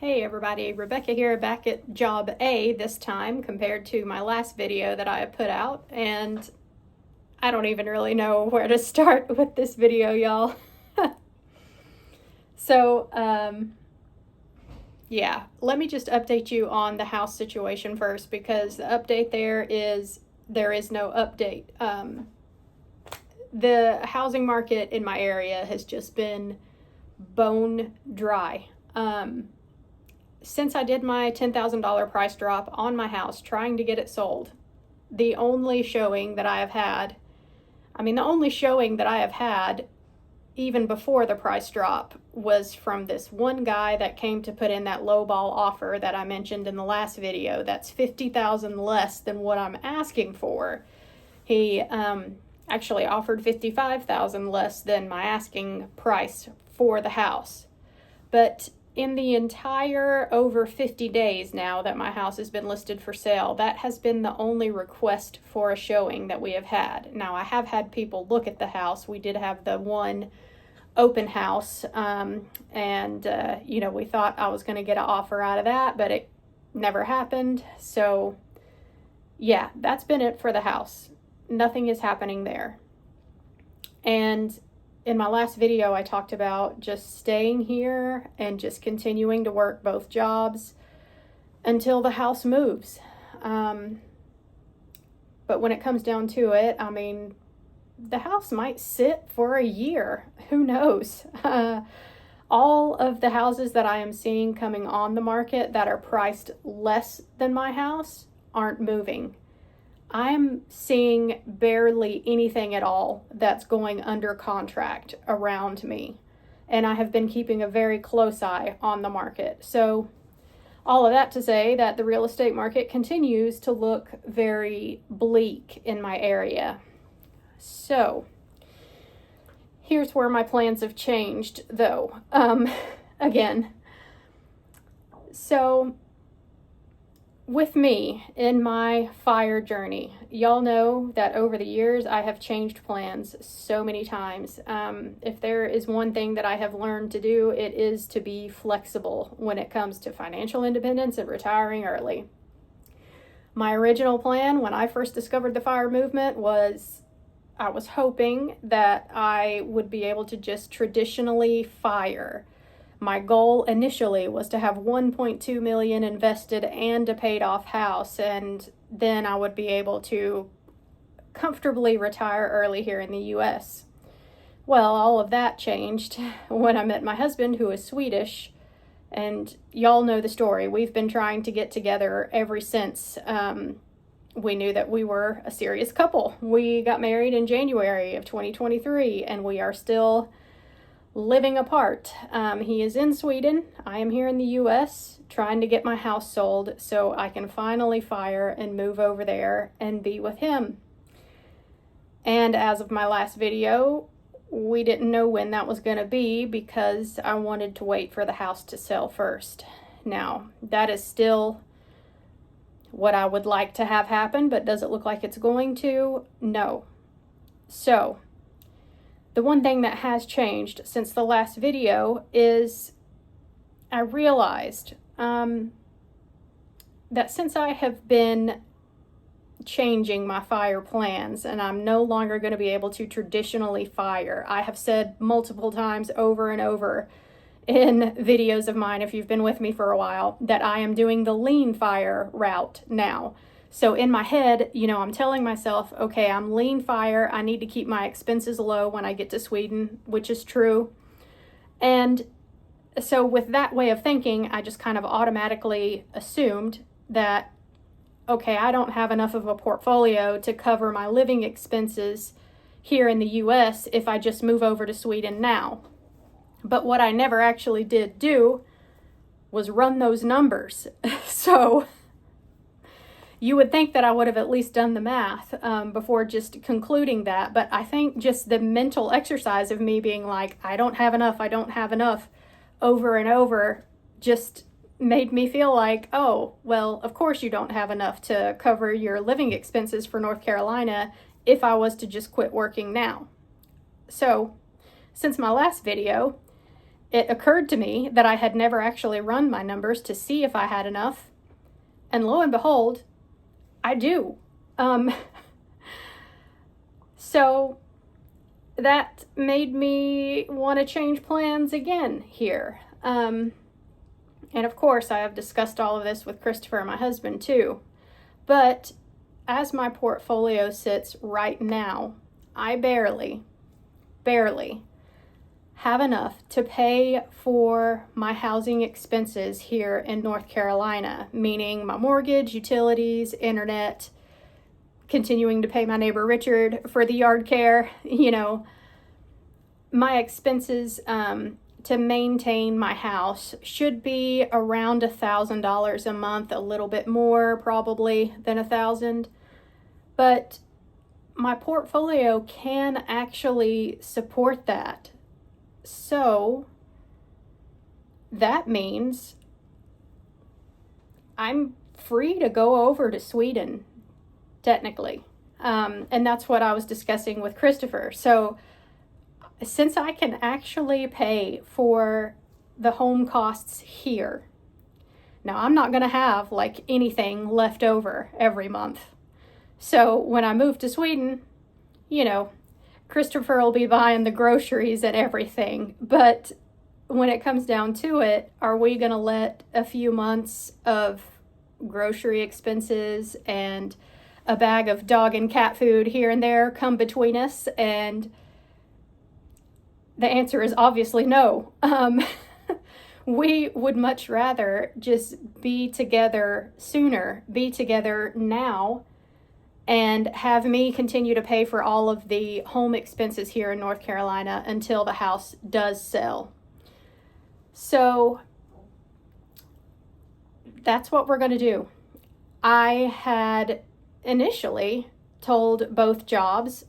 Hey everybody, Rebecca here, back at job A this time compared to my last video that I put out, and I don't even really know where to start with this video, y'all. So, yeah, let me just update you on the house situation first, because the update there is no update. The housing market in my area has just been bone dry. Since I did my $10,000 price drop on my house trying to get it sold, the only showing that I have had, even before the price drop, was from this one guy that came to put in that lowball offer that I mentioned in the last video. That's $50,000 less than what I'm asking for. He actually offered $55,000 less than my asking price for the house. But in the entire over 50 days now that my house has been listed for sale, that has been the only request for a showing that we have had. Now, I have had people look at the house. We did have the one open house, and we thought I was going to get an offer out of that, but it never happened. So, yeah, that's been it for the house. Nothing is happening there. And in my last video, I talked about just staying here and just continuing to work both jobs until the house moves. But when it comes down to it, the house might sit for a year. Who knows? All of the houses that I am seeing coming on the market that are priced less than my house aren't moving. I'm seeing barely anything at all that's going under contract around me. And I have been keeping a very close eye on the market. So all of that to say that the real estate market continues to look very bleak in my area. So here's where my plans have changed, though. Again. So with me in my fire journey, y'all know that over the years I have changed plans so many times. If there is one thing that I have learned to do, it is to be flexible when it comes to financial independence and retiring early. My original plan when I first discovered the fire movement was I was hoping that I would be able to just traditionally fire. My goal initially was to have $1.2 million invested and a paid off house, and then I would be able to comfortably retire early here in the US. Well, all of that changed when I met my husband, who is Swedish, and y'all know the story. We've been trying to get together ever since we knew that we were a serious couple. We got married in January of 2023, and we are still living apart. He is in Sweden. I am here in the US trying to get my house sold so I can finally fire and move over there and be with him. And as of my last video, we didn't know when that was going to be because I wanted to wait for the house to sell first. Now, that is still what I would like to have happen, but does it look like it's going to? No. So, the one thing that has changed since the last video is I realized that since I have been changing my fire plans and I'm no longer going to be able to traditionally fire, I have said multiple times over and over in videos of mine, if you've been with me for a while, that I am doing the lean fire route now. So in my head, I'm telling myself, okay, I'm lean fire. I need to keep my expenses low when I get to Sweden, which is true. And so with that way of thinking, I just kind of automatically assumed that, okay, I don't have enough of a portfolio to cover my living expenses here in the US if I just move over to Sweden now. But what I never actually did do was run those numbers. So you would think that I would have at least done the math before just concluding that. But I think just the mental exercise of me being like, I don't have enough, over and over just made me feel like, oh, well, of course you don't have enough to cover your living expenses for North Carolina if I was to just quit working now. So, since my last video, it occurred to me that I had never actually run my numbers to see if I had enough. And lo and behold, I do. So that made me want to change plans again here. And of course, I have discussed all of this with Christopher, my husband, too. But as my portfolio sits right now, I barely have enough to pay for my housing expenses here in North Carolina, meaning my mortgage, utilities, internet, continuing to pay my neighbor Richard for the yard care. My expenses to maintain my house should be around $1,000 a month, a little bit more probably than $1,000. But my portfolio can actually support that. So that means I'm free to go over to Sweden, technically. And that's what I was discussing with Christopher. So since I can actually pay for the home costs here, now I'm not going to have like anything left over every month. So when I move to Sweden, Christopher will be buying the groceries and everything. But when it comes down to it, are we going to let a few months of grocery expenses and a bag of dog and cat food here and there come between us? And the answer is obviously no. We would much rather just be together sooner, be together now, and have me continue to pay for all of the home expenses here in North Carolina until the house does sell. So that's what we're going to do. I had initially told both jobs,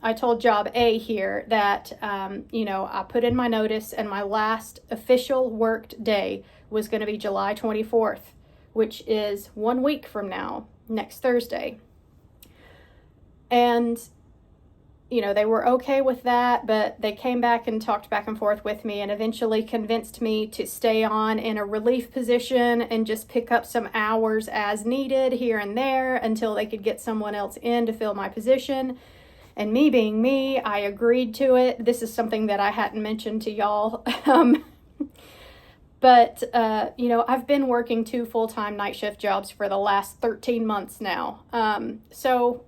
I told job A here that, I put in my notice and my last official worked day was going to be July 24th, which is 1 week from now, next Thursday. And, they were okay with that, but they came back and talked back and forth with me and eventually convinced me to stay on in a relief position and just pick up some hours as needed here and there until they could get someone else in to fill my position. And me being me, I agreed to it. This is something that I hadn't mentioned to y'all. But, I've been working 2 full-time night shift jobs for the last 13 months now. So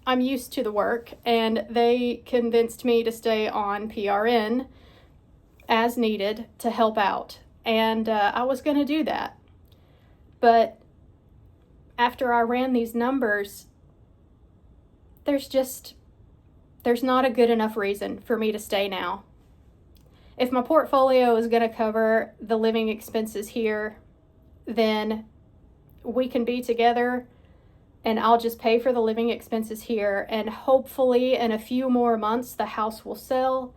I'm used to the work, and they convinced me to stay on PRN as needed to help out. And I was going to do that. But after I ran these numbers, there's not a good enough reason for me to stay now. If my portfolio is going to cover the living expenses here, then we can be together and I'll just pay for the living expenses here, and hopefully in a few more months the house will sell.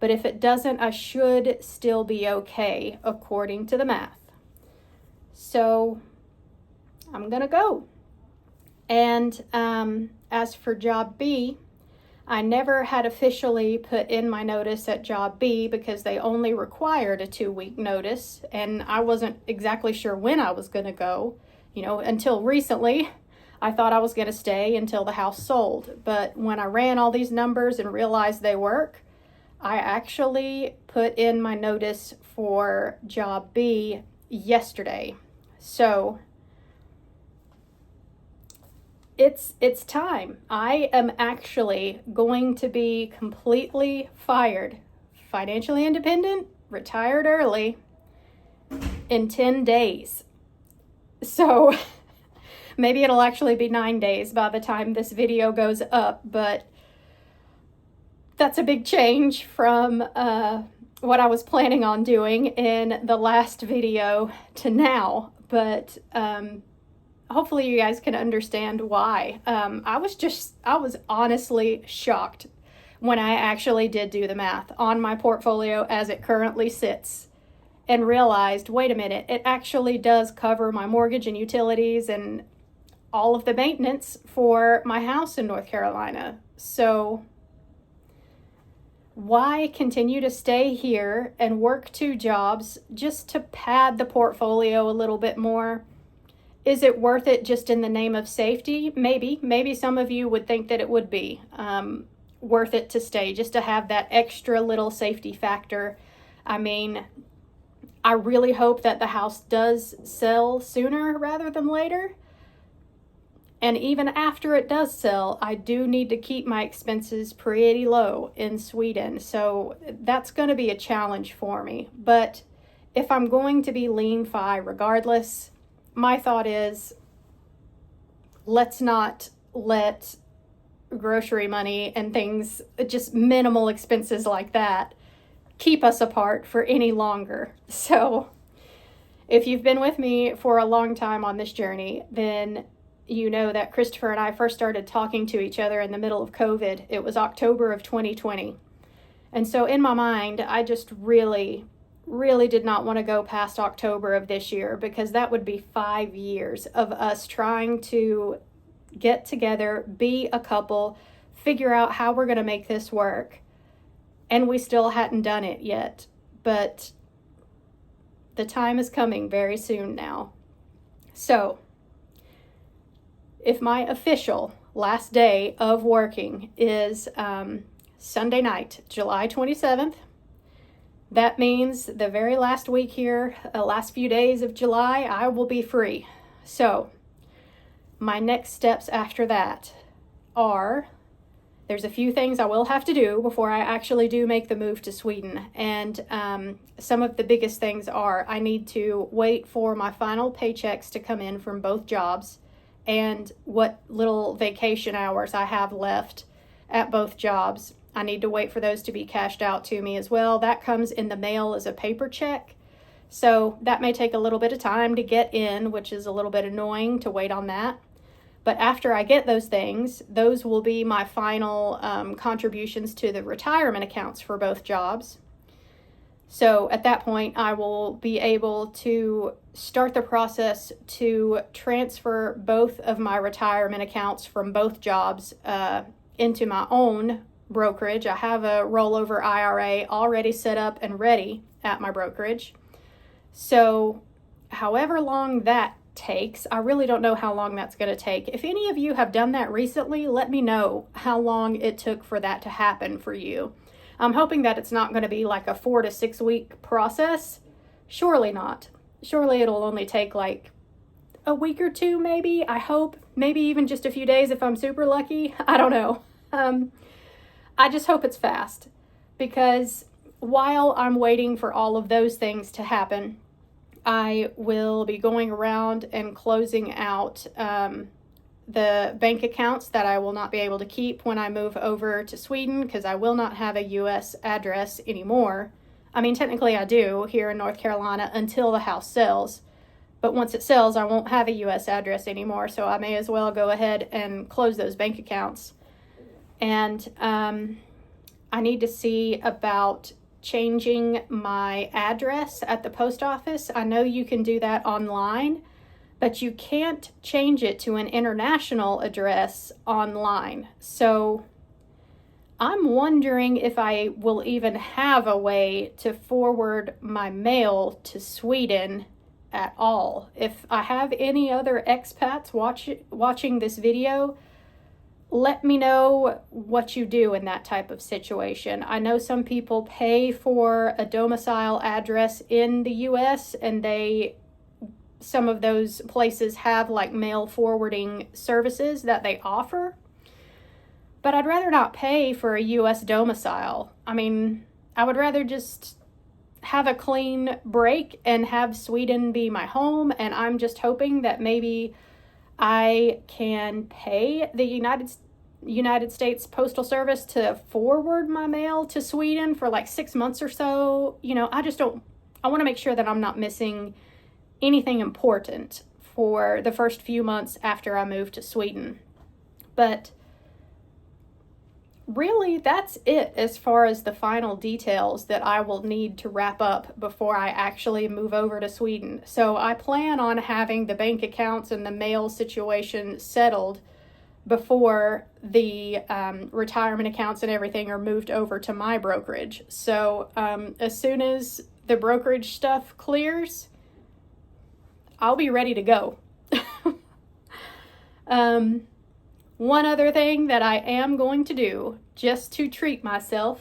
But if it doesn't, I should still be okay according to the math. So I'm going to go. And as for job B, I never had officially put in my notice at job B because they only required a 2-week notice, and I wasn't exactly sure when I was going to go. Until recently, I thought I was going to stay until the house sold. But when I ran all these numbers and realized they work, I actually put in my notice for job B yesterday. So it's time. I am actually going to be completely fired, financially independent, retired early in 10 days. So maybe it'll actually be 9 days by the time this video goes up, but that's a big change from what I was planning on doing in the last video to now. But hopefully you guys can understand why. I was honestly shocked when I actually did do the math on my portfolio as it currently sits and realized, wait a minute, it actually does cover my mortgage and utilities and all of the maintenance for my house in North Carolina. So why continue to stay here and work 2 jobs just to pad the portfolio a little bit more? Is it worth it just in the name of safety? Maybe some of you would think that it would be worth it to stay, just to have that extra little safety factor. I mean, I really hope that the house does sell sooner rather than later. And even after it does sell, I do need to keep my expenses pretty low in Sweden. So that's going to be a challenge for me. But if I'm going to be lean fi regardless, my thought is, let's not let grocery money and things, just minimal expenses like that, keep us apart for any longer. So if you've been with me for a long time on this journey, then you know that Christopher and I first started talking to each other in the middle of COVID. It was October of 2020. And so in my mind, I just really did not want to go past October of this year, because that would be 5 years of us trying to get together, be a couple, figure out how we're going to make this work. And we still hadn't done it yet. But the time is coming very soon now. So if my official last day of working is Sunday night, July 27th, that means the very last week here, last few days of July, I will be free. So my next steps after that are, there's a few things I will have to do before I actually do make the move to Sweden. And some of the biggest things are, I need to wait for my final paychecks to come in from both jobs, and what little vacation hours I have left at both jobs. I need to wait for those to be cashed out to me as well. That comes in the mail as a paper check. So that may take a little bit of time to get in, which is a little bit annoying to wait on that. But after I get those things, those will be my final contributions to the retirement accounts for both jobs. So at that point, I will be able to start the process to transfer both of my retirement accounts from both jobs into my own brokerage. I have a rollover IRA already set up and ready at my brokerage. So however long that takes, I really don't know how long that's going to take. If any of you have done that recently, let me know how long it took for that to happen for you. I'm hoping that it's not going to be like a 4 to 6 week process. Surely not. Surely it'll only take like a week or two, maybe. I hope. Maybe even just a few days if I'm super lucky. I don't know. I just hope it's fast, because while I'm waiting for all of those things to happen, I will be going around and closing out the bank accounts that I will not be able to keep when I move over to Sweden, because I will not have a U.S. address anymore. I mean, technically I do here in North Carolina until the house sells, but once it sells, I won't have a U.S. address anymore, so I may as well go ahead and close those bank accounts. And I need to see about changing my address at the post office. I know you can do that online, but you can't change it to an international address online. So I'm wondering if I will even have a way to forward my mail to Sweden at all. If I have any other expats watching this video, let me know what you do in that type of situation. I know some people pay for a domicile address in the US, and some of those places have like mail forwarding services that they offer. But I'd rather not pay for a US domicile. I mean, I would rather just have a clean break and have Sweden be my home. And I'm just hoping that maybe I can pay the United States Postal Service to forward my mail to Sweden for like 6 months or so. You know, I want to make sure that I'm not missing anything important for the first few months after I move to Sweden. But really, that's it as far as the final details that I will need to wrap up before I actually move over to Sweden. So I plan on having the bank accounts and the mail situation settled before the retirement accounts and everything are moved over to my brokerage. So as soon as the brokerage stuff clears, I'll be ready to go. One other thing that I am going to do just to treat myself,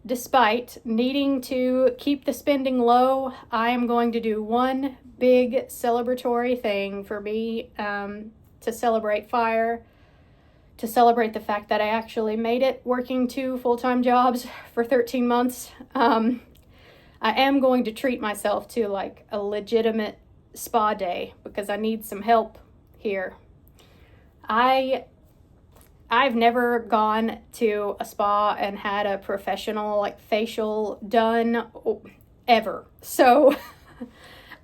despite needing to keep the spending low, I am going to do one big celebratory thing for me to celebrate FIRE, to celebrate the fact that I actually made it working 2 full-time jobs for 13 months. I am going to treat myself to like a legitimate spa day because I need some help here. I've never gone to a spa and had a professional like facial done ever. So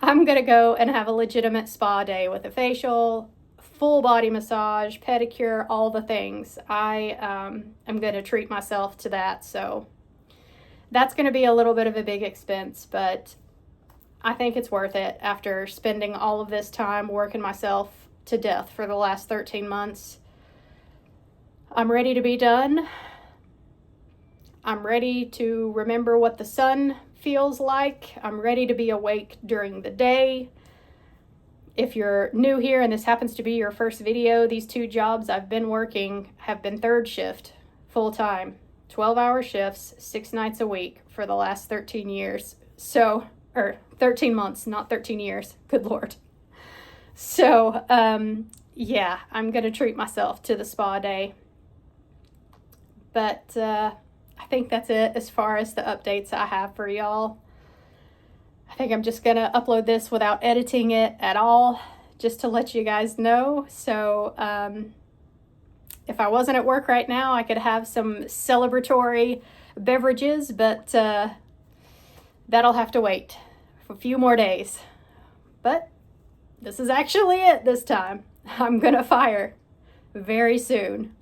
I'm going to go and have a legitimate spa day with a facial, full body massage, pedicure, all the things. I am going to treat myself to that. So that's going to be a little bit of a big expense, but I think it's worth it after spending all of this time working myself to death for the last 13 months. I'm ready to be done. I'm ready to remember what the sun feels like. I'm ready to be awake during the day. If you're new here and this happens to be your first video, these 2 jobs I've been working have been 3rd shift, full time, 12-hour shifts, 6 nights a week for the last 13 years. So, or 13 months, not 13 years. Good Lord. So, yeah, I'm going to treat myself to the spa day. But I think that's it as far as the updates I have for y'all. I think I'm just going to upload this without editing it at all, just to let you guys know. So if I wasn't at work right now, I could have some celebratory beverages, but that'll have to wait for a few more days. But this is actually it this time. I'm going to fire very soon.